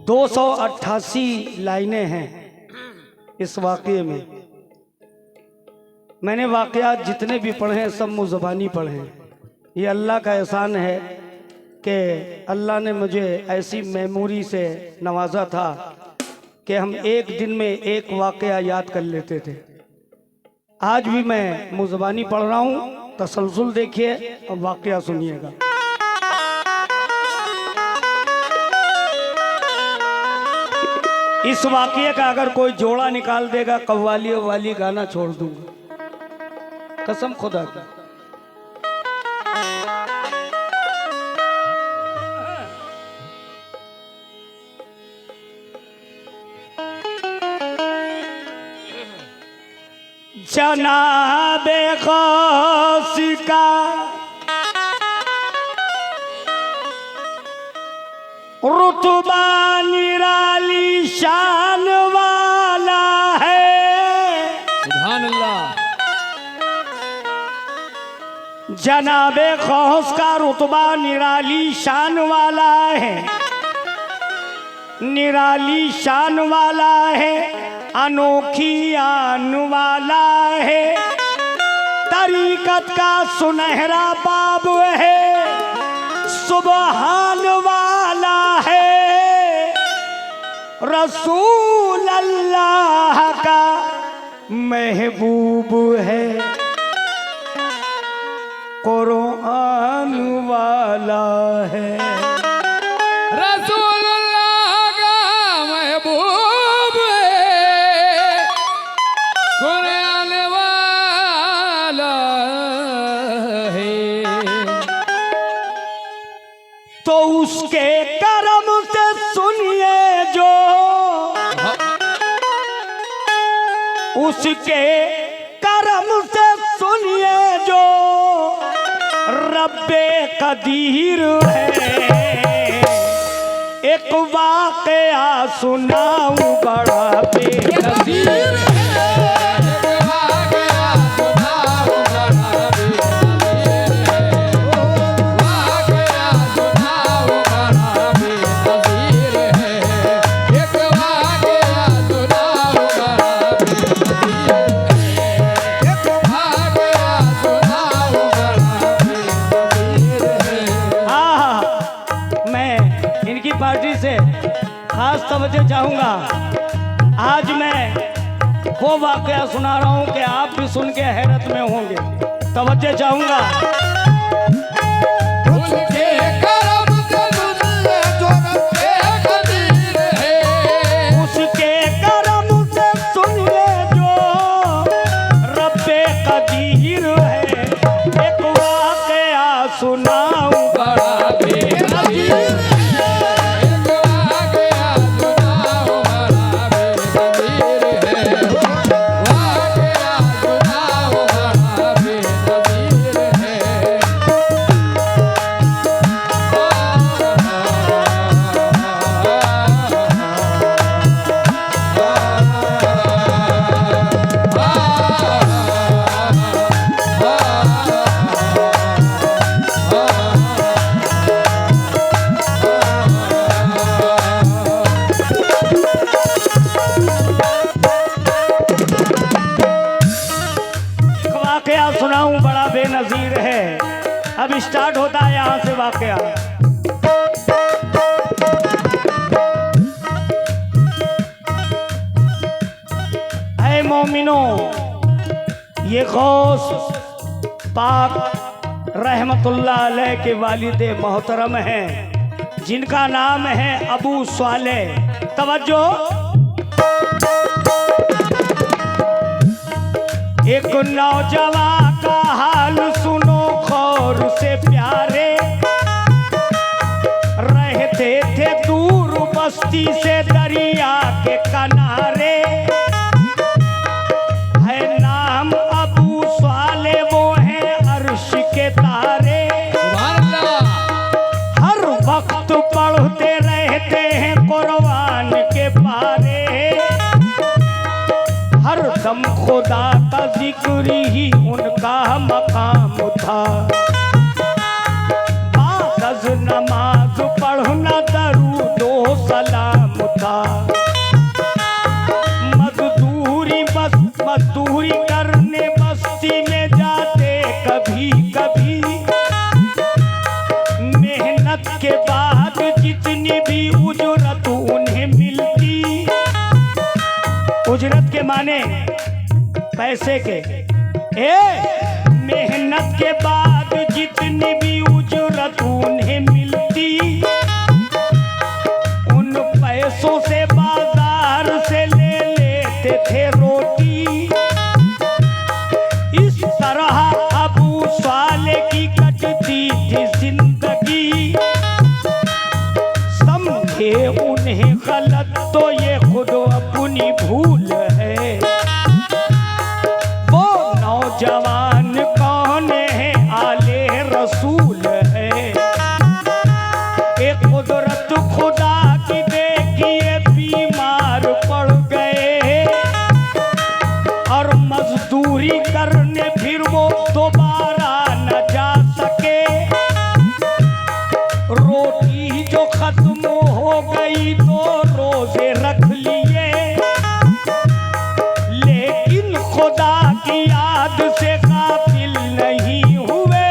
288 लाइनें हैं इस वाक़ये में। मैंने वाक़यात जितने भी पढ़े हैं सब मुँह ज़बानी पढ़े हैं। ये अल्लाह का एहसान है कि अल्लाह ने मुझे ऐसी मेमोरी से नवाजा था कि हम एक दिन में एक वाक़या याद कर लेते थे। आज भी मैं मुँह ज़बानी पढ़ रहा हूँ, तसलसल देखिए और वाक़या सुनिएगा। इस वाक़ये का अगर कोई जोड़ा निकाल देगा कव्वाली वाली गाना छोड़ दूंगा, कसम खुदा की। जनाबे गौसी का रुतबा निराली शान वाला है। सुभान अल्लाह। जनाबे गौस का रुतबा निराली शान वाला है, निराली शान वाला है, अनोखी आन वाला है। तरीकत का सुनहरा बाब है, सुबहान वाला है। रसूल अल्लाह का महबूब है, कुरान वाला है। रसूल अल्लाह का महबूब है, कुरान वाला है। तो उसके करम से सुनिए जो, उसके करम से सुनिए जो रब्बे कदीर है। एक वाक़या सुनाऊं बड़ा बेनज़ीर है। पार्टी से खास तवज्जो चाहूंगा। आज मैं वो वाक़या सुना रहा हूं कि आप भी सुन के हैरत में होंगे। तवज्जो चाहूंगा। उसके करम से सुनिए जो रब्बे कदीर है। एक वाक़या सुनाऊं बड़ा बेनज़ीर। सुनाऊं बड़ा बेनज़ीर है। अब स्टार्ट होता है यहां से वाक़या। ऐ मोमिनो, ये गौस पाक रहमतुल्लाह अलैह के वालिद मोहतरम हैं, जिनका नाम है अबू स्वालेह। तवज्जो। एक नौजवान का हाल सुनो खौर से प्यारे, रहते थे दूर बस्ती से दरिया के किनारे। है नाम अबू स्वाले, वो है अर्श के तारे। हर वक्त पढ़ते रहते हैं कुरान के पारे। हर दम खुदा का जिक्र ही उनका मकाम था। बाद नमाज पढ़ना दरूद सलाम माने पैसे के। मेहनत के बाद जितनी भी उजरत उन्हें मिलती, उन पैसों से बाजार से ले लेते थे रोटी। इस तरह अबू साले की कटती थी जिंदगी। समझे उन्हें गलत तो ये खुद अपनी भूल है। वो नौजवान कौन है, आले रसूल है। एक कुदरत खुदा की देखिए बीमार पड़ गए, और मजदूरी करने फिर वो दोबारा न जा सके। रोटी जो खत्म हो गई तो रोजे रख लिए, लेकिन खुदा की याद से गाफिल नहीं हुए।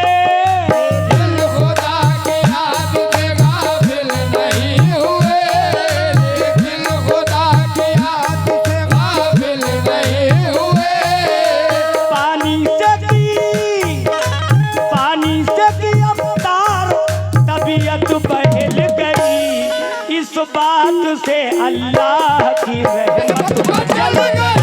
खुदा की याद से गाफिल नहीं हुए, लेकिन खुदा की याद से गाफिल नहीं हुए। पानी से की अवतार तबीयत बहल गई। इस बात से अल्लाह की रहमत चल गई।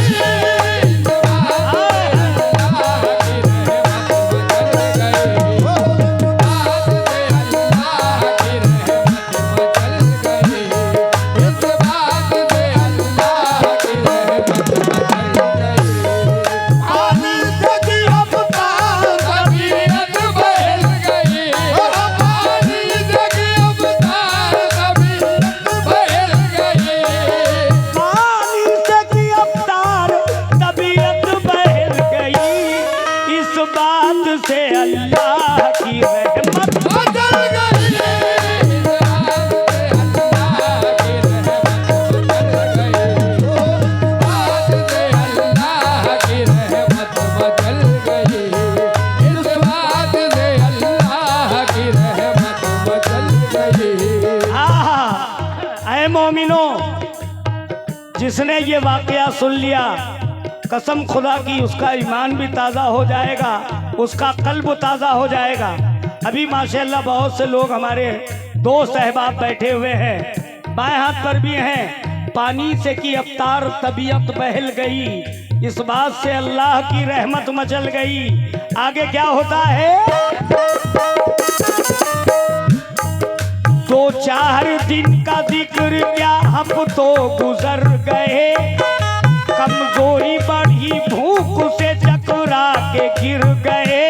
से अल्लाह की रहमत बदल गई। अल्लाह की रहमत बदल गई। इस बात से अल्लाह की रहमत बदल गई। ऐ मोमिनो, जिसने ये वाकया सुन लिया, कसम खुदा की उसका ईमान भी ताज़ा हो जाएगा, उसका कल्ब ताज़ा हो जाएगा। अभी माशाल्लाह बहुत से लोग हमारे दोस्त अहबाब बैठे हुए हैं, बाएं हाथ पर भी हैं। पानी से की अवतार तबीयत बहल गई, इस बात से अल्लाह की रहमत मचल गई। आगे क्या होता है? 2-4 दिन का जिक्र क्या, हफ्तों गुजर गए। कमजोरी बढ़ी, भूख से चकरा के गिर गए।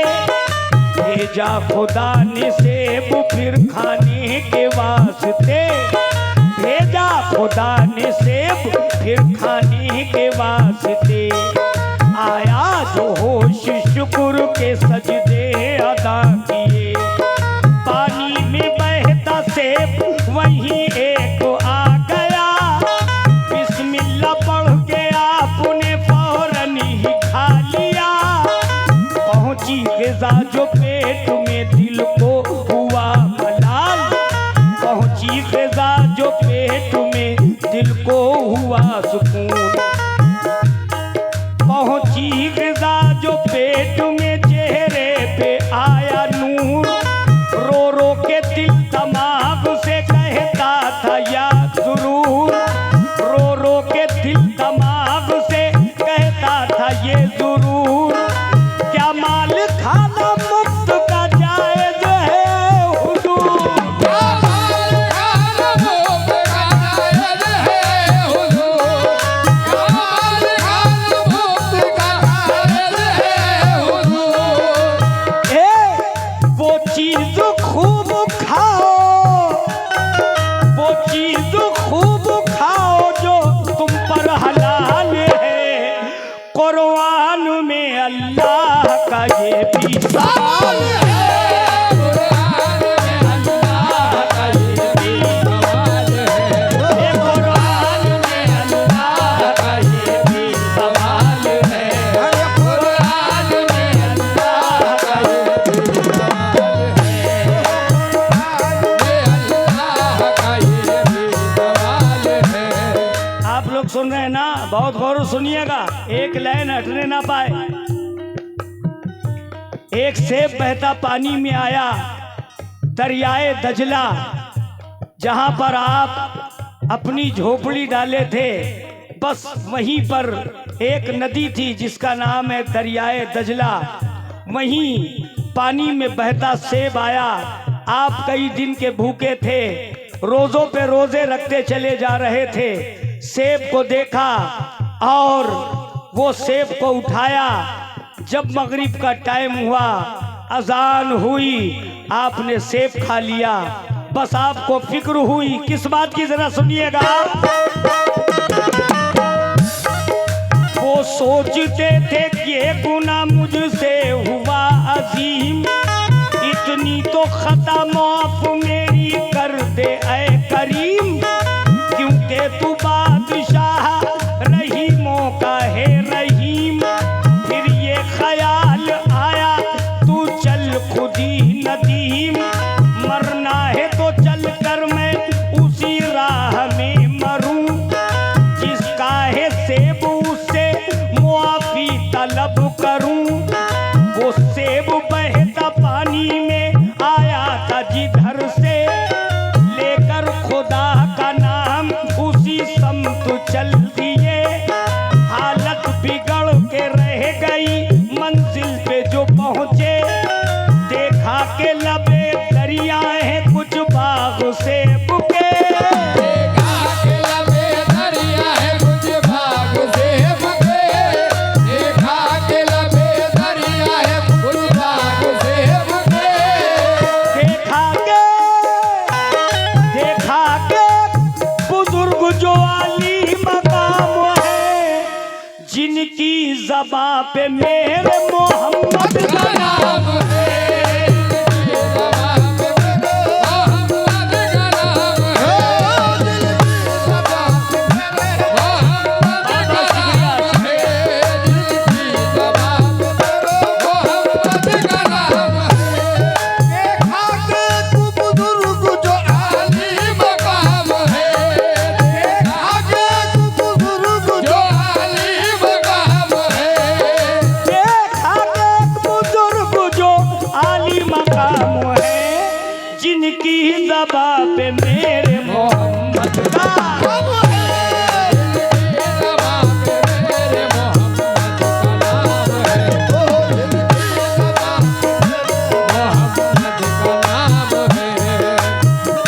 भेजा खुदा ने सेब फिर खाने के वास्ते, भेजा खुदा ने सेब फिर खाने के वास्ते। आया जो होश शुक्र के सजदे अदा किए। पानी में बहता सेब वहीं एक आ गया, बिस्मिल्लाह पढ़ के आपने फौरन ही खा लिया। पहुंची ग़िज़ा जो पेट में, दिल को हुआ मलाल। पहुंची ग़िज़ा जो पेट में, दिल को हुआ सुकून। पहुंची ग़िज़ा जो पेट में, चेहरे पे आया नूर। रो रो के दिल दिमाग से कहता था या ज़रूर। रो रो के दिल दिमाग से कहता था ये ज़रूर। क्या माल खाना मुफ्त का जायज़ है हुजूर? वो चीज़ खूब खाओ, वो चीज़ खूब खाओ जो तुम पर हलाल है। कुरान में अल्लाह का ये भी सवाल है। कुरान में अल्लाह का ये भी सवाल है। कुरान में अल्लाह का ये भी सवाल है। कुरान में अल्लाह का ये भी सवाल है। आप लोग सुन रहे हैं ना? बहुत गौर से सुनिएगा, एक लाइन हटने ना पाए। एक सेब बहता पानी में आया, दरियाए दजला, जहां पर आप अपनी झोपड़ी डाले थे, बस वहीं पर एक नदी थी जिसका नाम है दरियाए दजला। वहीं पानी में बहता सेब आया। आप कई दिन के भूखे थे, रोजों पे रोजे रखते चले जा रहे थे। सेब को देखा और वो सेब को उठाया। जब मगरिब का टाइम हुआ, अजान हुई, आपने सेब खा लिया। बस आपको फिक्र हुई किस बात की, जरा सुनिएगा। वो सोचते थे कि ये गुनाह मुझसे हुआ अजीम, इतनी तो खता माफ मेरी कर दे ऐ करीम, क्योंकि तू बादशाह रहीमों का है रहीम। फिर ये ख्याल आया तू चल खुदी नदीम, मरना है तो चल कर मैं उसी राह में मरूं, जिसका है सेब उससे मुआफी तलब करूं। वो सेब बहता पानी में आया था जिधर से, लेकर खुदा का नाम उसी समत चल दिए। हालत बिगड़ के रह गई मंजिल पे जो पहुंचे, देखा के लबे दरिया है कुछ बाग सेब के। देखा के लबे दरिया है कुछ बाग सेब के, देखा के लबे दरिया है कुछ बाग सेब के। देखा के बुजुर्ग जो आली मकाम है, जिनकी ज़बां पे मेरे मोहम्मद का नाम है। जिनकी ज़बां पे मेरे मोहम्मद का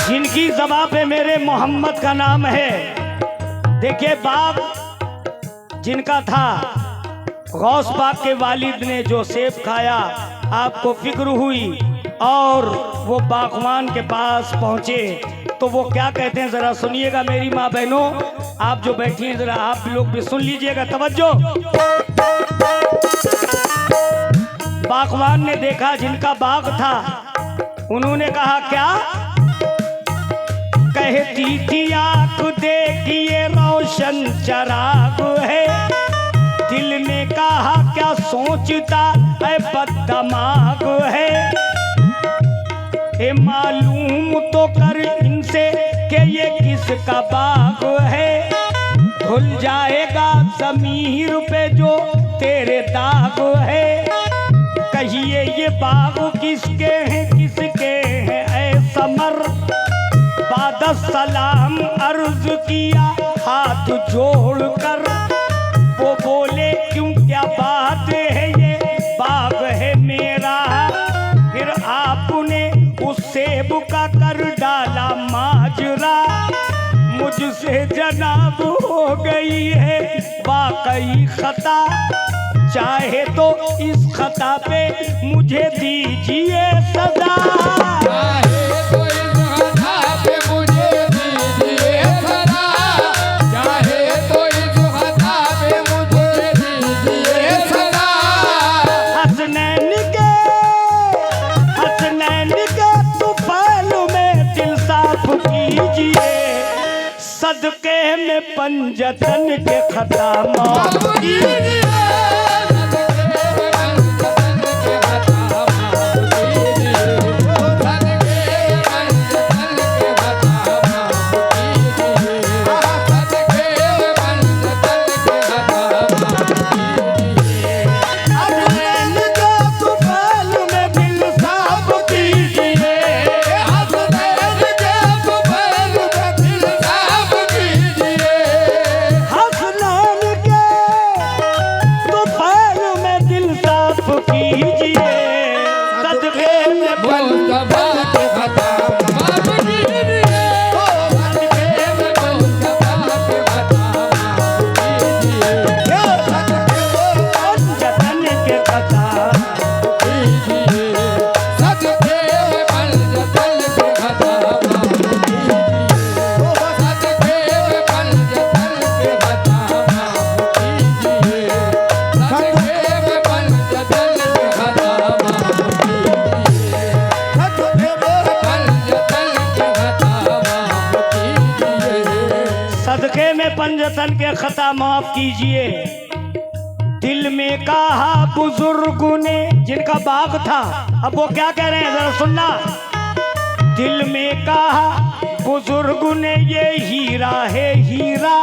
जिनकी ज़बां पे मेरे मोहम्मद का नाम है। देखिए, बाप जिनका था, गौस पाक के वालिद ने जो सेब खाया, आपको फिक्र हुई और वो बागवान के पास पहुंचे तो वो क्या कहते हैं, जरा सुनिएगा मेरी माँ बहनों, आप जो बैठी हैं जरा आप लोग भी सुन लीजिएगा, तवज्जो। बागवान ने देखा जिनका बाग था, उन्होंने कहा क्या? कहती थी आंख देखिए रोशन चराग है, दिल ने कहा क्या सोचता है बददिमाग है। ए मालूम तो कर इनसे कि ये किसका बाग है, धुल जाएगा ज़मीर पे जो तेरे दाग है। कहिए ये बाग किसके हैं किसके हैं ऐ समर, बाद सलाम अर्ज किया हाथ जोड़कर। वो बोले क्यों क्या बात है, ये बाग है मेरा। फिर आपने उस सेब का कर डाला माजरा, मुझसे जनाब हो गई है वाकई खता। चाहे तो इस खता पे मुझे दीजिए सजा, चाहे तो इस खता पे मुझे दीजिए सजा, चाहे तो इस खता पे मुझे दीजिए सजा। हसनैन के तुफैल में दिल साफ कीजिए, सदके में पंजतन के खता माफ कीजिए। पंजतन के खता माफ कीजिए। दिल में कहा बुजुर्ग ने, जिनका बाग था, अब वो क्या कह रहे हैं जरा सुनना। दिल में कहा बुजुर्ग ने ये हीरा है हीरा,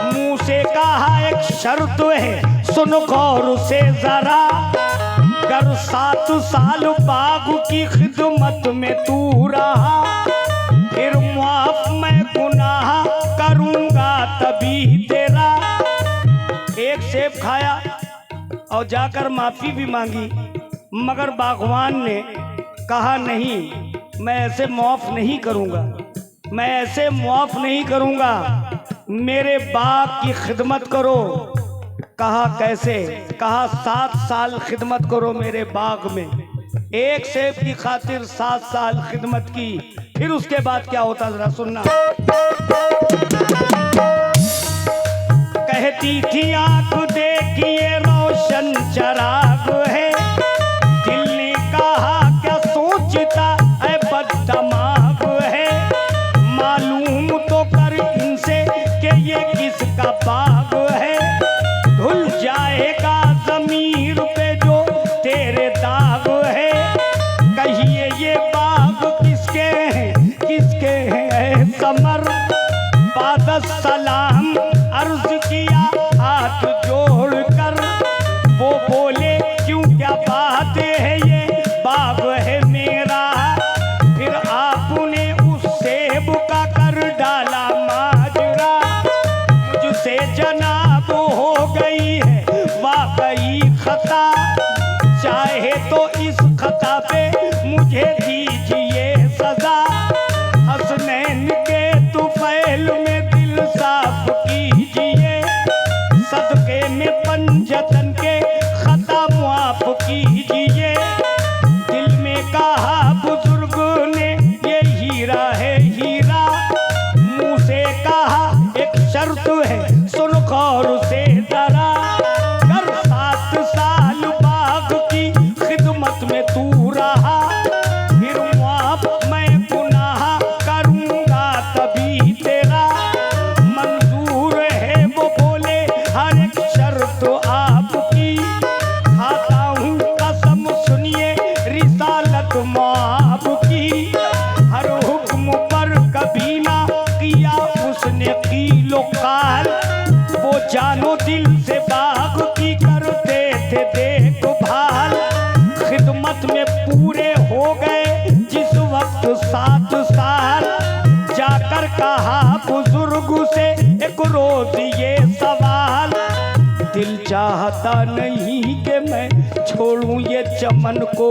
मुंह से कहा एक शर्त है सुन गौर से जरा, अगर 7 साल बाग की खिदमत में तू रहा, फिर माफ मैं गुनाह करूंगा तभी तेरा। एक सेब खाया और जाकर माफी भी मांगी, मगर बागवान ने कहा नहीं, मैं ऐसे माफ नहीं करूंगा, मैं ऐसे माफ नहीं करूंगा, मेरे बाग की खिदमत करो। कहा कैसे? कहा 7 साल खिदमत करो मेरे बाग में। एक सेब की खातिर 7 साल खिदमत की, फिर उसके बाद क्या होता जरा सुनना। कहती थी आंख देखिए रोशन चराग है, दिल ने कहा क्या सोचता है बददिमाग है, मालूम तो कर इनसे कि ये किसका बाग है, धुल जाएगा जमीर पे जो तेरे दाग है, कहिए ये बाग किसके हैं समर। बाद सलाम अर्ज किया हाथ जोड़कर, वो बोले क्यों क्या बात है ये बाग है मेरा, फिर आपने उस सेब का कर डाला माजरा, मुझसे जनाब हो गई है वाकई खता, चाहे तो इस खता पे मुझे दीजिए सजा, हसनैन के तुफैल में दिल साफ कीजिए, सदके में पंजतन के खता माफ कीजिए। दिल में कहा बुजुर्ग ने ये हीरा है हीरा, मुंह से कहा एक शर्त है सुन गौर से जरा, कर 7 साल बाग की खिदमत में तू रहा, फिर माफ मैं गुनाह करूंगा तभी तेरा, मंजूर है वो बोले हर एक शर्त आपकी, खाता हूँ कसम सुनिए रिसालत माफ की, हर हुक्म पर कभी ना किया उसने कीलो काल, वो जानो दिल से बाग की करते थे देखभाल, खिदमत में पूरे हो गए जिस वक्त 7 साल, जाकर कहा बुजुर्ग से एक रोज ये सवाल, दिल चाहता नहीं कि मैं छोड़ूं ये चमन को,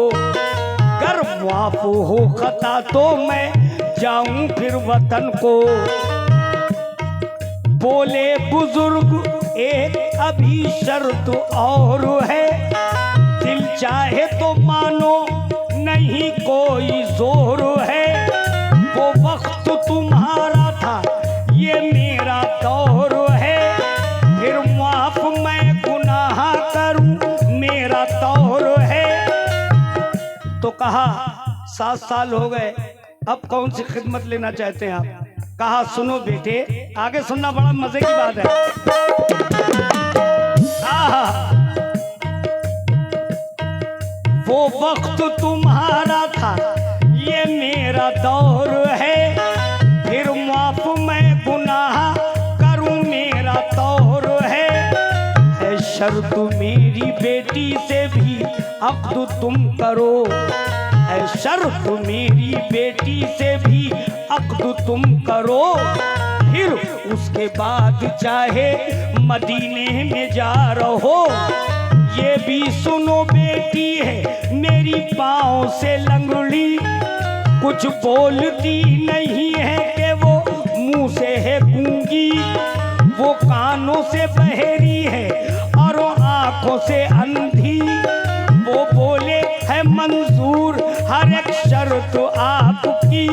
गर माफ हो खता तो मैं जाऊं फिर वतन को। बोले बुजुर्ग एक अभी शर्त और है, दिल चाहे तो मानो नहीं कोई जोर है, वो वक्त तुम्हारा था ये मेरा दौर है, फिर माफ मैं गुनाह करूं मेरा दौर है। तो कहा 7 साल हो गए, अब कौन सी खिदमत लेना चाहते हैं आप? कहा सुनो बेटे, आगे सुनना बड़ा मजे की बात है। वो वक्त तुम्हारा था ये मेरा दौर है, फिर माफ मैं गुनाह करूं मेरा दौर है शर्त मेरी बेटी से भी अक्द तुम करो, है शर्त मेरी बेटी से भी अक्द तुम करो, फिर उसके बाद चाहे मदीने में जा रहो, ये भी सुनो बेटी है मेरी पाँव से लंगड़ी, कुछ बोलती नहीं है कि वो मुंह से है गूंगी, वो कानों से बहरी है और आंखों से अंधी, वो बोले है मंजूर हर एक शर्त आपकी,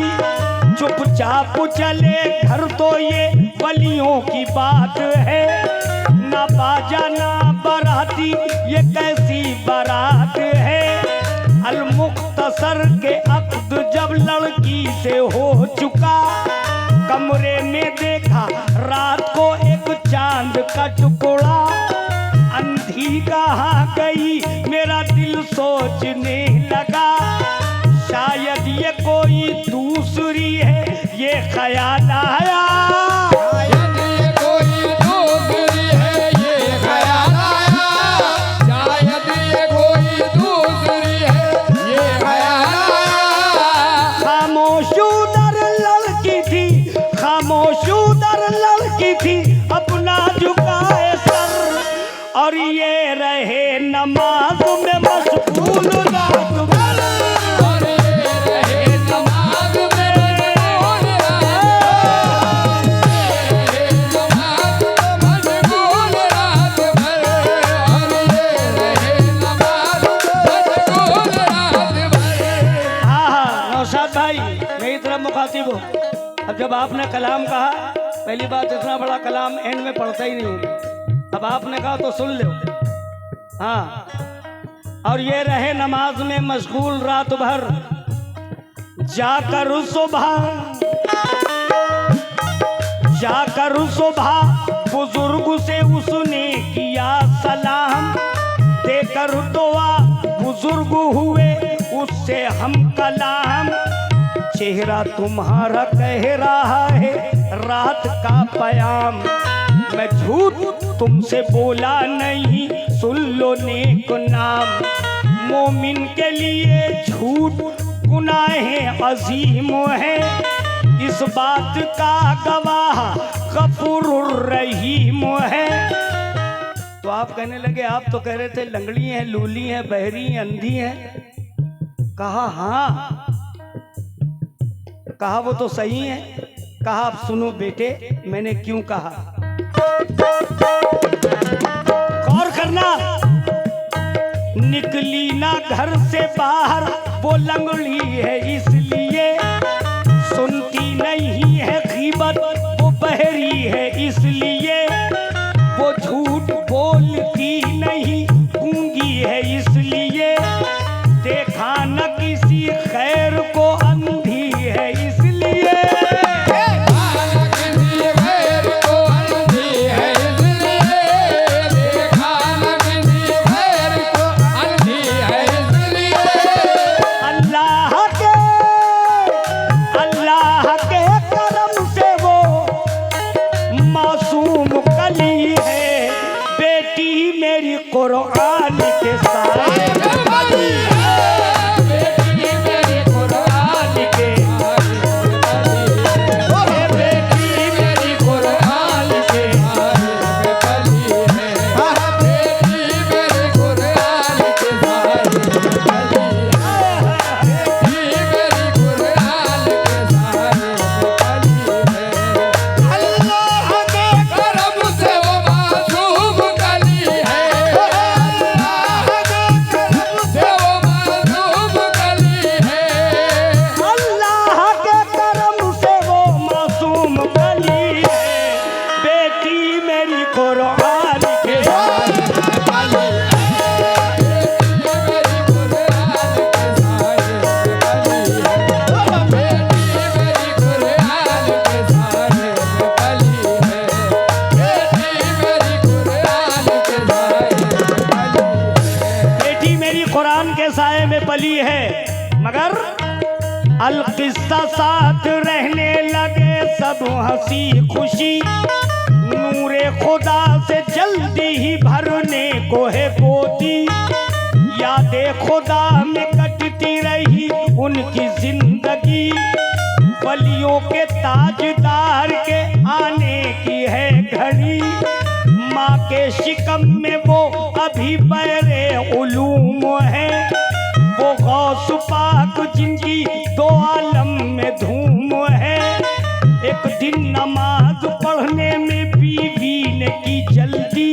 चुपचाप चले घर तो ये वलियों की बात है, ना बाजा ना बाराती ये कैसी बारात है, अल-मुख्तसर के अक्द जब लड़की से हो चुका, कमरे में देखा रात को सोचने लगा शायद ये कोई दूसरी है, ये ख्याल आया। शायद ये कोई दूसरी है, ये ख्याल आया। शायद ये कोई दूसरी है, ये ख्याल आया। खामोश उधर लड़की थी, खामोश उधर लड़की थी, अपना झुकाए सर, और ये रहे नमाज में मशगूल रात भर। और ये रहे नमाज में मशगूल रात भर। और ये रहे नमाज मशगूल रात भर। हाँ नौशाद भाई, मेरी तरफ मुखातिब हो। अब जब आपने कलाम कहा, पहली बात इतना बड़ा कलाम एंड में पढ़ता ही नहीं हूँ, अब आपने कहा तो सुन लो। हाँ, और ये रहे नमाज में मशगूल रात भर, जाकर सुबह बुजुर्ग से उसने किया सलाम, देकर दुआ बुजुर्ग हुए उससे हम कलाम। चेहरा तुम्हारा कह रहा है रात का पयाम, मैं झूठ तुमसे बोला नहीं, सुन लो नेक नाम। मोमिन के लिए झूठ गुनाह अजीम है, इस बात का गवाह गफूरुर रहीम है। तो आप कहने लगे, आप तो कह रहे थे लंगड़ी हैं, लूली हैं, बहरी हैं, अंधी हैं। कहा हाँ, कहा वो तो सही है। कहा आप सुनो बेटे, मैंने क्यों कहा, गौर करना। निकली ना घर से बाहर वो लंगड़ी है इसलिए, सुनती नहीं है गीबत वो बहरी है इसलिए, वो झूठ बोलती नहीं गूंगी है इसलिए, देखा न किसी खैर को अंधी है इसलिए। अल्लाह के करम से वो मासूम कली है, बेटी मेरी कुरान के साथ। पली है, मगर अलकिस्सा साथ रहने लगे सब हंसी खुशी, नूरे खुदा से जल्दी ही भरने को है गोदी, यादे खुदा में कटती रही उनकी जिंदगी, वलियों के ताजदार के आने की है घड़ी, माँ के शिकम में वो अभी बहरे उलूम है, वो गौस पाक जिनकी दो आलम में धूम है। एक दिन नमाज पढ़ने में बीवी ने की जल्दी,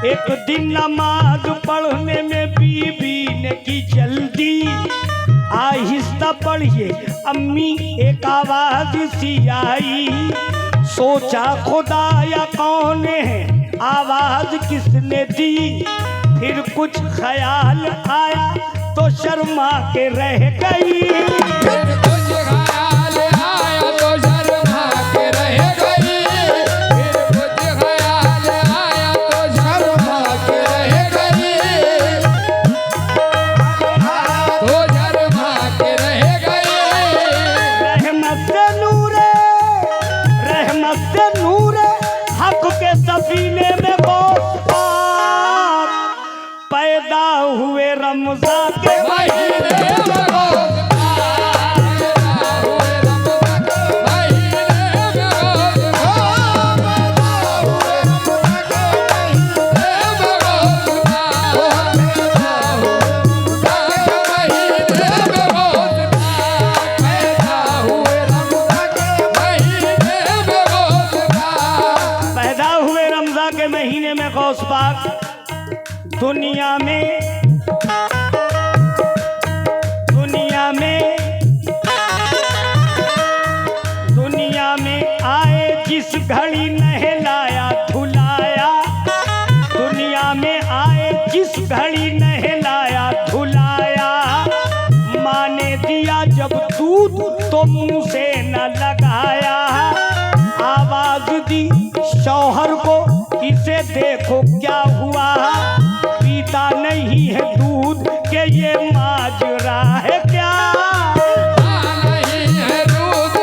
एक दिन नमाज पढ़ने में बीवी ने की जल्दी, आहिस्ता पढ़िए अम्मी एक आवाज सी आई, सोचा खुदाया कौन है आवाज किसने दी, फिर कुछ ख्याल आया तो शर्मा के रह गई, फिर कुछ ख्याल आया तो शर्मा के रह गई, फिर कुछ ख्याल आया तो शर्मा के रह गई। रमजा के महीने में रोज पैदा हुए रमजान के महीने में रोज पैदा हुए रमजान के महीने में रोज पैदा हुए रमजान के महीने में रोज पैदा हुए रमजान के महीने में रोज पैदा हुए रमजा के महीने में गौस पाक दुनिया में आए जिस घड़ी नहलाया धुलाया, दुनिया में आए जिस घड़ी नहलाया धुलाया, माँ ने दिया जब दूध तो मुंह से न लगाया, आवाज दी शौहर को इसे देखो क्या हुआ, पीता नहीं है दूध के ये माजरा है क्या। नहीं है दूध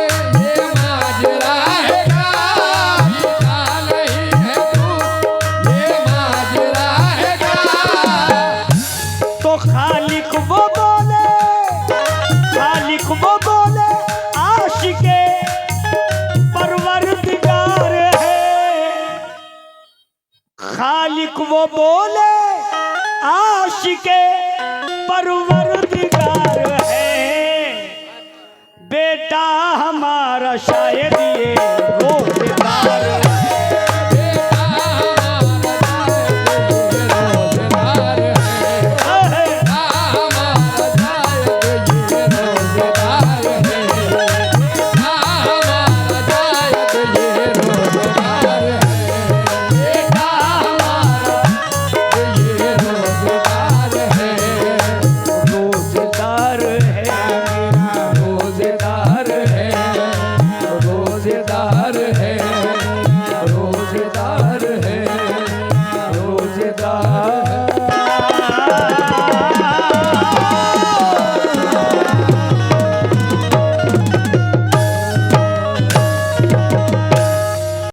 ये माजरा है क्या, पीता नहीं है दूध ये माजरा है क्या। तो खालिक वो बोले आशिके परवरदिगार है, खालिक वो बोले आशिके परवरदिगार है, बेटा हमारा शायर